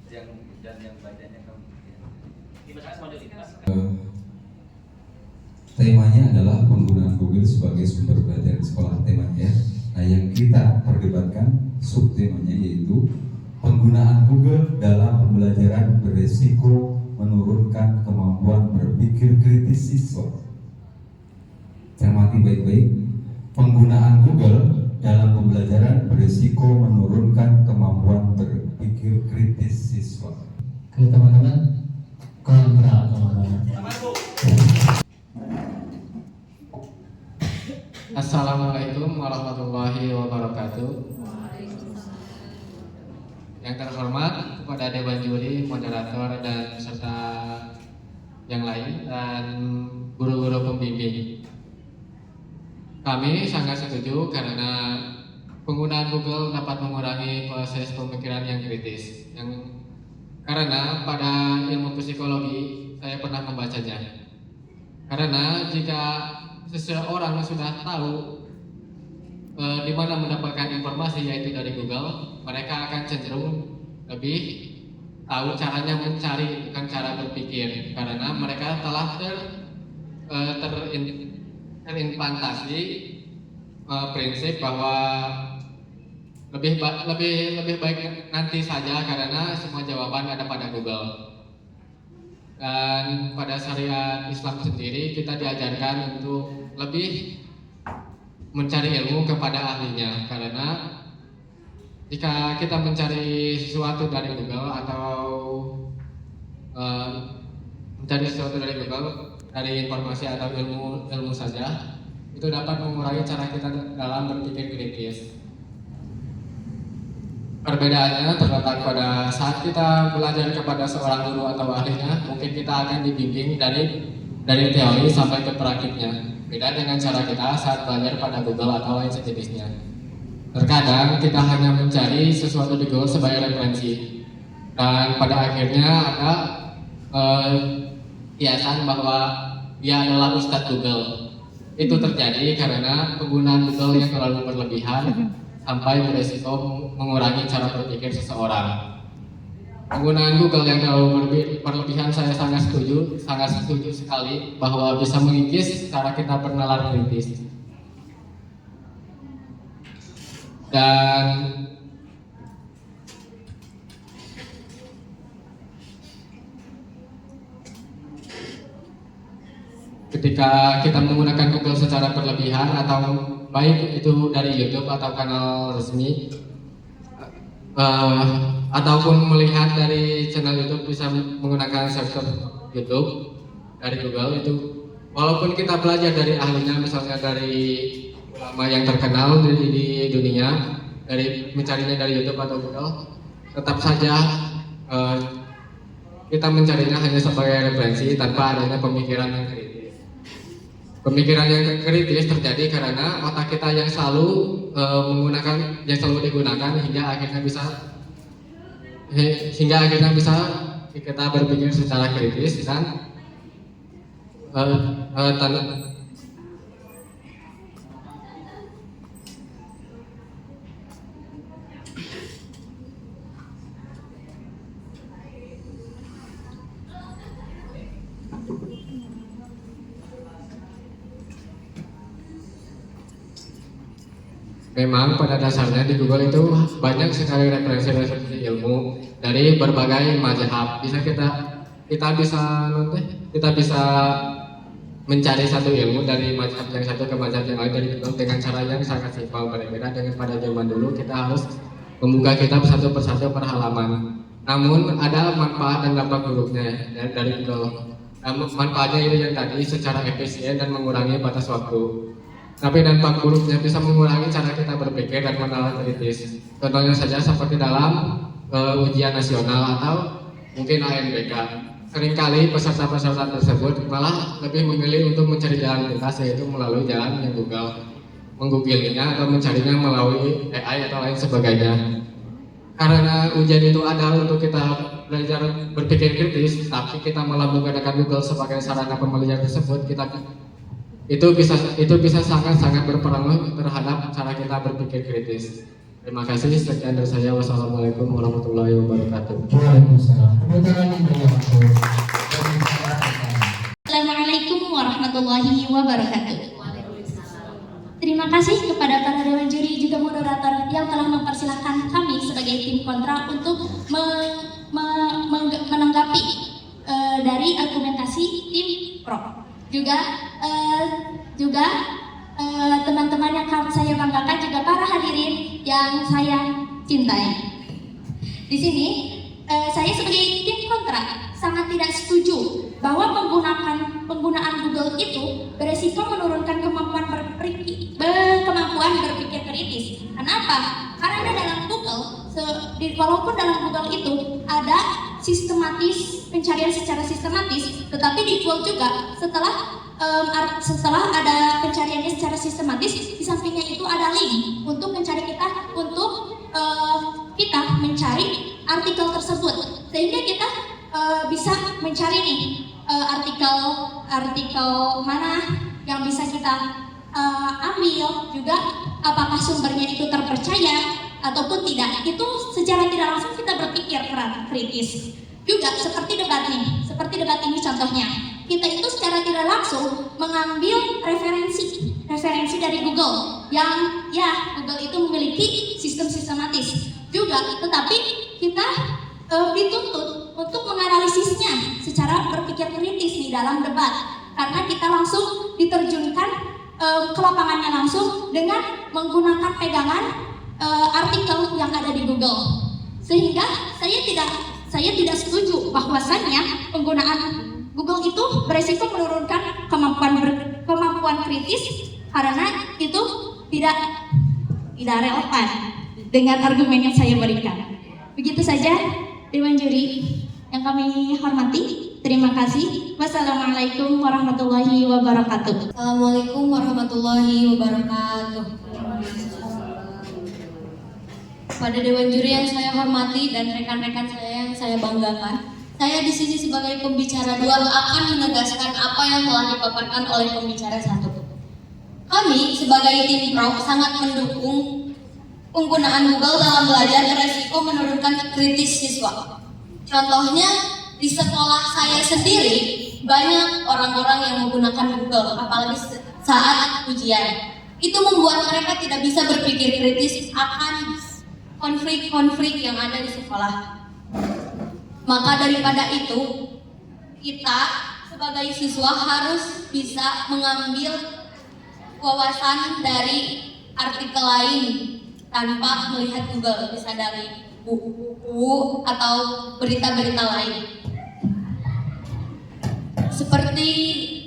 yang bacanya kamu. Temanya adalah penggunaan Google sebagai sumber belajar di sekolah, temanya ya. Nah, yang kita perdebatkan subtemanya yaitu penggunaan Google dalam pembelajaran beresiko menurunkan kemampuan berpikir kritis siswa. Cermati baik-baik. Penggunaan Google dalam pembelajaran beresiko menurunkan kemampuan berpikir kritis siswa. Oke teman-teman, kontra teman-teman. Assalamualaikum warahmatullahi wabarakatuh. Yang terhormat kepada Dewan Juri, moderator dan serta yang lain dan guru-guru pembimbing. Kami sangat setuju karena penggunaan Google dapat mengurangi proses pemikiran yang kritis. Karena pada ilmu psikologi saya pernah membacanya. Karena jika seseorang sudah tahu di mana mendapatkan informasi yaitu dari Google, mereka akan cenderung lebih tahu caranya mencari, bukan cara berpikir, karena mereka telah terinfantasi prinsip bahwa lebih baik nanti saja karena semua jawaban ada pada Google. Dan pada syariat Islam sendiri kita diajarkan untuk lebih mencari ilmu kepada ahlinya, karena jika kita mencari sesuatu dari Google atau mencari sesuatu dari Google, dari informasi atau ilmu saja, itu dapat mengurangi cara kita dalam berpikir kritis. Perbedaannya terletak pada saat kita belajar kepada seorang guru atau ahlinya, mungkin kita akan dibimbing dari teori sampai ke praktiknya. Beda dengan cara kita saat belajar pada Google atau lain sejenisnya. Terkadang kita hanya mencari sesuatu di Google sebagai referensi, dan pada akhirnya ada kiasan bahwa dia adalah Ustadz Google. Itu terjadi karena penggunaan Google yang terlalu berlebihan sampai beresiko mengurangi cara berpikir seseorang. Penggunaan Google yang terlalu berlebihan saya sangat setuju sekali bahwa bisa mengikis cara kita bernalar kritis. Dan ketika kita menggunakan Google secara berlebihan atau baik itu dari YouTube atau kanal resmi ataupun melihat dari channel YouTube, bisa menggunakan server YouTube dari Google, itu walaupun kita belajar dari ahlinya, misalnya dari ulama yang terkenal di dunia, dari mencarinya dari YouTube atau Google, tetap saja kita mencarinya hanya sebagai referensi tanpa adanya pemikiran yang kritis. Pemikiran yang kritis terjadi karena otak kita yang selalu digunakan hingga akhirnya bisa kita berpikir secara kritis dan memang pada dasarnya di Google itu banyak sekali referensi ilmu dari berbagai mazhab. Kita bisa mencari satu ilmu dari mazhab yang satu ke mazhab yang lain dari Google dengan cara yang sangat simpel. Berbeda dengan pada zaman dulu, kita harus membuka kitab satu persatu per halaman. Namun ada manfaat dan dampak buruknya dari Google. Manfaatnya itu yang tadi, secara efisien dan mengurangi batas waktu. Tapi dampak buruknya bisa mengurangi cara kita berpikir dan menalar kritis. Contohnya saja seperti dalam ujian nasional atau mungkin ANBK. Seringkali peserta-peserta tersebut malah lebih memilih untuk mencari jalan pintas, yaitu melalui jalan yang menggooglinya atau mencarinya melalui AI atau lain sebagainya. Karena ujian itu ada untuk kita belajar berpikir kritis, tapi kita malah menggunakan Google sebagai sarana pembelajaran tersebut, itu bisa sangat berpengaruh terhadap cara kita berpikir kritis. Terima kasih, sekian dari saya. Wassalamualaikum warahmatullahi wabarakatuh. Waalaikumsalam. Tepuk tangan yang beri waktu. Assalamualaikum warahmatullahi wabarakatuh. Terima kasih kepada para dewan juri juga moderator yang telah mempersilahkan kami sebagai tim kontra untuk menanggapi dari argumentasi tim pro. Juga teman-teman yang saya banggakan, juga para hadirin yang saya cintai. Di sini saya sebagai tim kontra sangat tidak setuju bahwa penggunaan Google itu beresiko menurunkan kemampuan berpikir kritis. Kenapa? Karena dalam Google, walaupun dalam Google itu ada sistematis pencarian secara sistematis, tetapi di Google juga setelah ada pencariannya secara sistematis, di sampingnya itu ada link untuk mencari kita mencari artikel tersebut, sehingga kita bisa mencari nih artikel mana yang bisa kita ambil, juga apakah sumbernya itu terpercaya ataupun tidak. Itu secara tidak langsung kita berpikir kritis. Juga seperti debat ini contohnya, kita itu secara tidak langsung mengambil referensi dari Google yang Google itu memiliki sistem sistematis juga, tetapi kita dituntut untuk menganalisisnya secara berpikir kritis di dalam debat, karena kita langsung diterjunkan ke lapangannya langsung dengan menggunakan pegangan artikel yang ada di Google. Sehingga saya tidak setuju bahwasannya penggunaan Google itu beresiko menurunkan kemampuan kritis, karena itu tidak relevan dengan argumen yang saya berikan. Begitu saja Dewan Juri yang kami hormati. Terima kasih. Wassalamualaikum warahmatullahi wabarakatuh. Assalamualaikum warahmatullahi wabarakatuh. Pada Dewan Juri yang saya hormati dan rekan-rekan saya yang saya banggakan, saya di sini sebagai pembicara dua akan menegaskan apa yang telah dipaparkan oleh pembicara satu. Kami sebagai tim pro sangat mendukung penggunaan Google dalam belajar beresiko menurunkan kritis siswa. Contohnya, di sekolah saya sendiri banyak orang-orang yang menggunakan Google, apalagi saat ujian. Itu membuat mereka tidak bisa berpikir kritis akan konflik-konflik yang ada di sekolah. Maka daripada itu, kita sebagai siswa harus bisa mengambil wawasan dari artikel lain tanpa melihat Google, bisa dari buku atau berita-berita lain. Seperti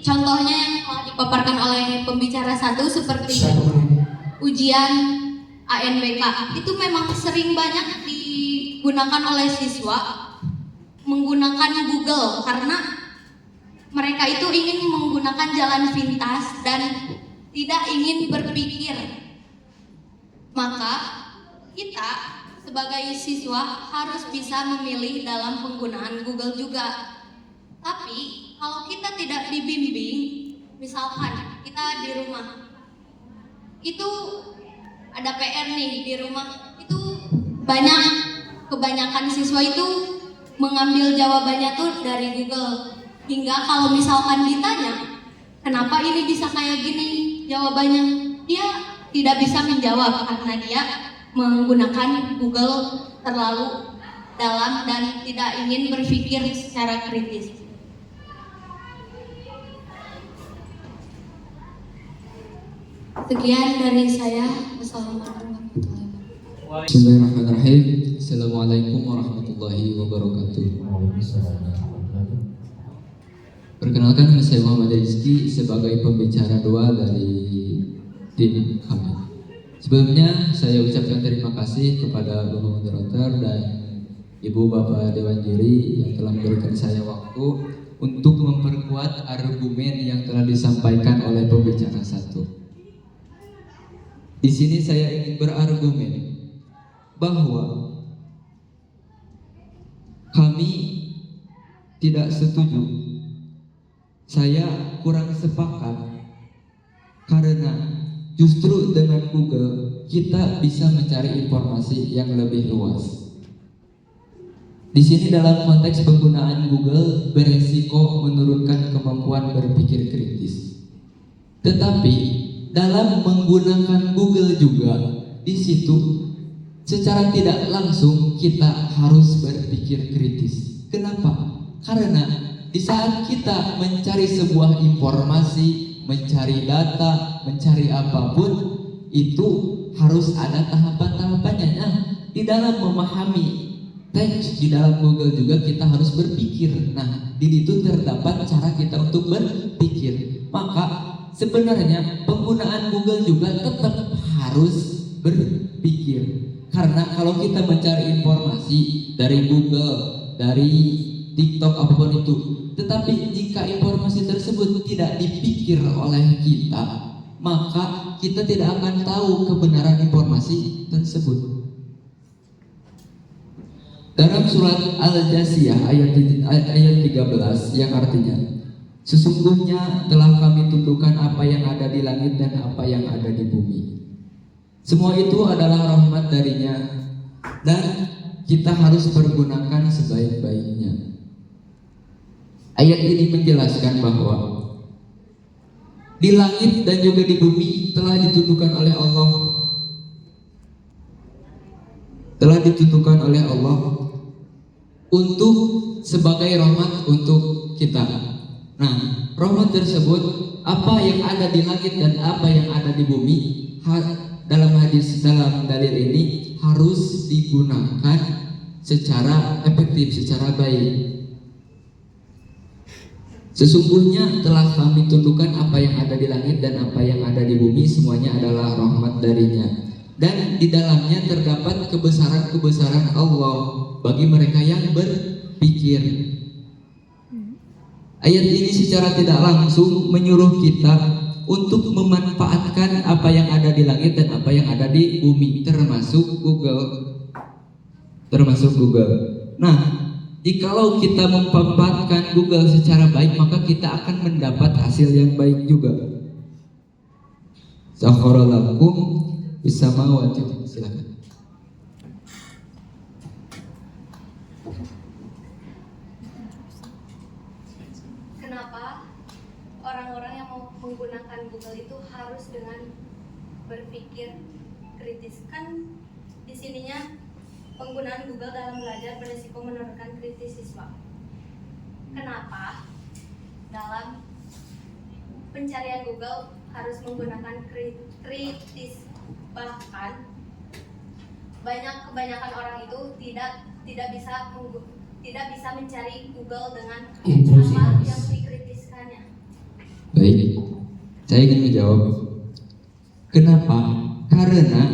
contohnya yang telah dipaparkan oleh pembicara satu, seperti ujian ANBK, itu memang sering banyak digunakan oleh siswa menggunakan Google karena mereka itu ingin menggunakan jalan pintas dan tidak ingin berpikir. Maka kita sebagai siswa harus bisa memilih dalam penggunaan Google juga. Tapi kalau kita tidak dibimbing, misalkan kita di rumah, itu ada PR nih di rumah, itu kebanyakan siswa itu mengambil jawabannya tuh dari Google. Hingga kalau misalkan ditanya, kenapa ini bisa kayak gini jawabannya, dia tidak bisa menjawab karena dia menggunakan Google terlalu dalam dan tidak ingin berpikir secara kritis. Sekian dari saya. Wassalamualaikum warahmatullahi wabarakatuh. Bismillahirrahmanirrahim. Assalamualaikum warahmatullahi wabarakatuh. Perkenalkan, saya Muhammad Rizky sebagai pembicara dua dari tim kami. Sebelumnya saya ucapkan terima kasih kepada Bapak Moderator dan Ibu Bapak Dewan Juri yang telah memberikan saya waktu untuk memperkuat argumen yang telah disampaikan oleh pembicara satu. Di sini saya ingin berargumen bahwa kami tidak setuju. Saya kurang sepakat karena justru dengan Google kita bisa mencari informasi yang lebih luas. Di sini dalam konteks penggunaan Google beresiko menurunkan kemampuan berpikir kritis. Tetapi dalam menggunakan Google juga di situ secara tidak langsung kita harus berpikir kritis. Kenapa? Karena di saat kita mencari sebuah informasi, mencari data, mencari apapun, itu harus ada tahapan-tahapannya. Nah, di dalam memahami teks di dalam Google juga kita harus berpikir. Nah, di situ terdapat cara kita untuk berpikir. Maka sebenarnya penggunaan Google juga tetap harus berpikir. Karena kalau kita mencari informasi dari Google, dari TikTok apapun itu, tetapi jika informasi tersebut tidak dipikir oleh kita, maka kita tidak akan tahu kebenaran informasi tersebut. Dalam surat Al-Jasiyah ayat 13 yang artinya, sesungguhnya telah kami tentukan apa yang ada di langit dan apa yang ada di bumi. Semua itu adalah rahmat darinya dan kita harus pergunakan sebaik-baiknya. Ayat ini menjelaskan bahwa di langit dan juga di bumi telah ditentukan oleh Allah, untuk sebagai rahmat untuk kita. Nah, rahmat tersebut, apa yang ada di langit dan apa yang ada di bumi, dalam dalil ini harus digunakan secara efektif, secara baik. Sesungguhnya telah kami tentukan apa yang ada di langit dan apa yang ada di bumi, semuanya adalah rahmat darinya. Dan di dalamnya terdapat kebesaran-kebesaran Allah bagi mereka yang berpikir. Ayat ini secara tidak langsung menyuruh kita untuk memanfaatkan apa yang ada di langit dan apa yang ada di bumi, termasuk Google. Nah, jikalau kita memanfaatkan Google secara baik, maka kita akan mendapat hasil yang baik juga. Sakharalakum bisamawati. Silakan. Kenapa orang-orang yang mau menggunakan Google itu harus dengan berpikir kritis? Kan di sininya penggunaan Google dalam belajar berisiko menurunkan kritis siswa. Kenapa dalam pencarian Google harus menggunakan kritis? Bahkan kebanyakan orang itu tidak bisa mencari Google dengan apa yang dikritiskannya. Baik, saya ingin menjawab. Kenapa? Karena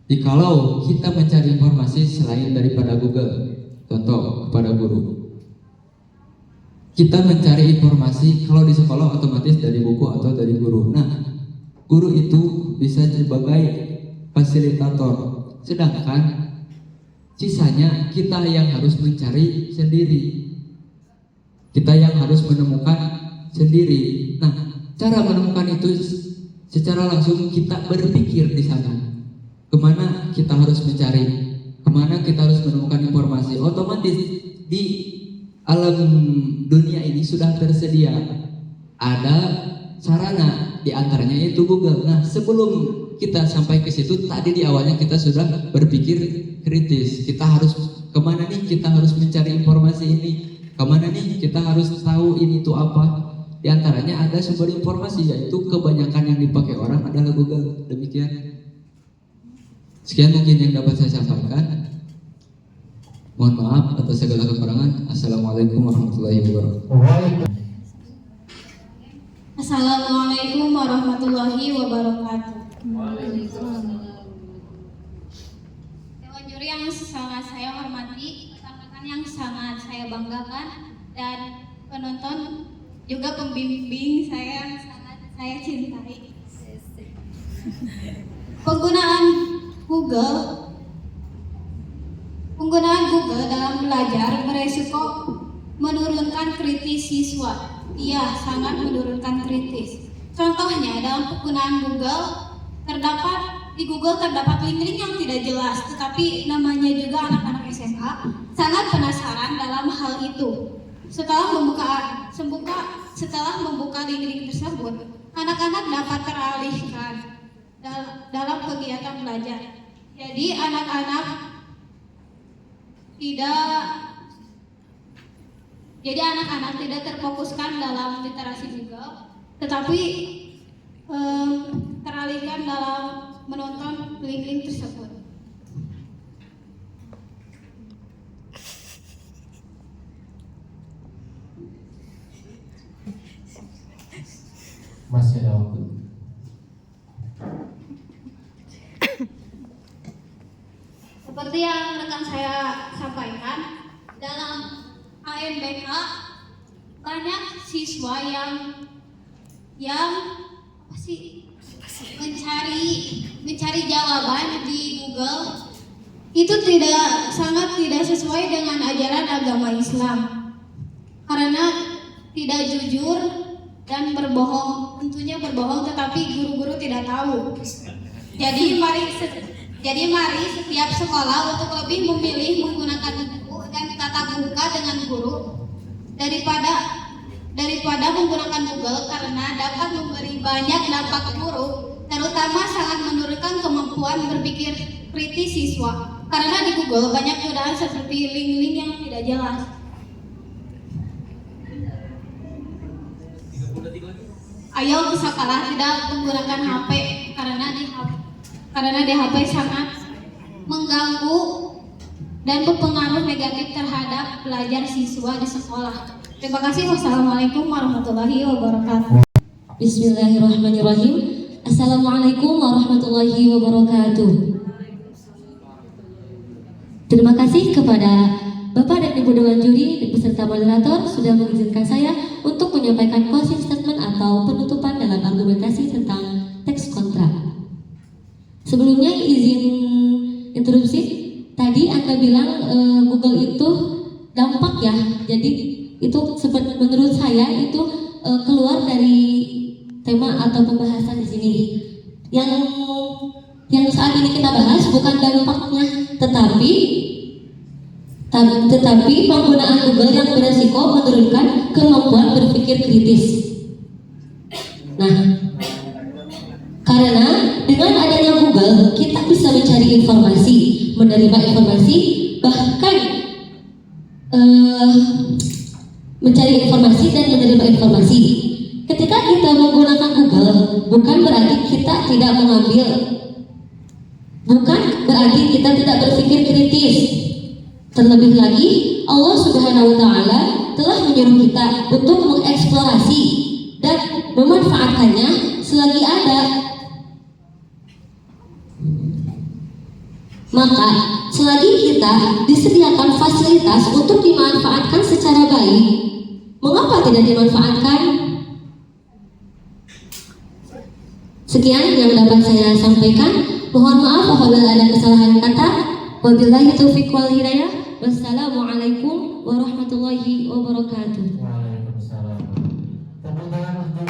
jikalau kita mencari informasi selain daripada Google, contoh kepada guru, kita mencari informasi kalau di sekolah otomatis dari buku atau dari guru. Nah, guru itu bisa sebagai fasilitator, sedangkan sisanya kita yang harus mencari sendiri, kita yang harus menemukan sendiri. Nah, cara menemukan itu secara langsung kita berpikir di sana, kemana kita harus mencari, kemana kita harus menemukan informasi. Otomatis di alam dunia ini sudah tersedia ada sarana, di antaranya itu Google. Nah, sebelum kita sampai ke situ, tadi di awalnya kita sudah berpikir kritis. Kita harus kemana nih? Kita harus mencari informasi ini. Kemana nih? Kita harus tahu ini itu apa. Di antaranya ada sumber informasi, yaitu kebanyakan yang dipakai orang adalah Google. Demikian. Sekian mungkin yang dapat saya sampaikan. Mohon maaf atas segala kekurangan. Assalamualaikum warahmatullahi wabarakatuh. Assalamualaikum warahmatullahi wabarakatuh. Dewan juri yang sangat saya hormati, rekan-rekan yang sangat saya banggakan, dan penonton juga pembimbing saya yang sangat saya cintai. Penggunaan Google dalam belajar beresiko menurunkan kritis siswa. Iya, sangat menurunkan kritis. Contohnya dalam penggunaan di Google terdapat link-link yang tidak jelas, tetapi namanya juga anak-anak SMA sangat penasaran Setelah membuka link-link tersebut, anak-anak dapat teralihkan dalam kegiatan belajar. Jadi anak-anak tidak terfokuskan dalam literasi Google, tetapi teralihkan dalam menonton link-link tersebut. Masih ada waktu. Seperti yang rekan saya sampaikan, dalam ANBK banyak siswa yang mencari jawaban di Google itu sangat tidak sesuai dengan ajaran agama Islam, karena tidak jujur dan berbohong. Tentunya berbohong, tetapi guru-guru tidak tahu. Jadi mari setiap sekolah untuk lebih memilih menggunakan buku dan tatap muka dengan guru daripada menggunakan Google, karena dapat memberi banyak dampak buruk, terutama sangat menurunkan kemampuan berpikir kritis siswa. Karena di Google banyak godaan seperti link-link yang tidak jelas. Ayo sekolah tidak menggunakan HP, karena di HP sangat mengganggu dan berpengaruh negatif terhadap belajar siswa di sekolah. Terima kasih. Wassalamualaikum warahmatullahi wabarakatuh. Bismillahirrahmanirrahim. Assalamualaikum warahmatullahi wabarakatuh. Terima kasih kepada Bapak dan Ibu Dewan Juri beserta moderator sudah mengizinkan saya untuk menyampaikan closing statement atau penutupan dalam argumentasi tentang teks kontrak. Sebelumnya izin interupsi, tadi Anda bilang Google itu dampak ya, jadi itu seperti menurut saya itu keluar dari tema atau pembahasan di sini. Yang saat ini kita bahas bukan dampaknya, tetapi penggunaan Google yang beresiko menurunkan kemampuan berpikir kritis. Nah, karena dengan adanya Google kita bisa mencari informasi, menerima informasi, bahkan mencari informasi dan menerima informasi. Ketika kita menggunakan Google, bukan berarti kita tidak mengambil, bukan berarti kita tidak berpikir kritis. Terlebih lagi, Allah Subhanahu wa Ta'ala telah menyuruh kita untuk mengeksplorasi dan memanfaatkannya selagi ada. Maka, selagi kita disediakan fasilitas untuk dimanfaatkan secara baik, mengapa tidak dimanfaatkan? Sekian yang dapat saya sampaikan. Mohon maaf apabila ada kesalahan kata. Wabillahi taufiq wal hidayah. Wassalamualaikum warahmatullahi wabarakatuh. Waalaikumsalam. Tepuk tangan untuk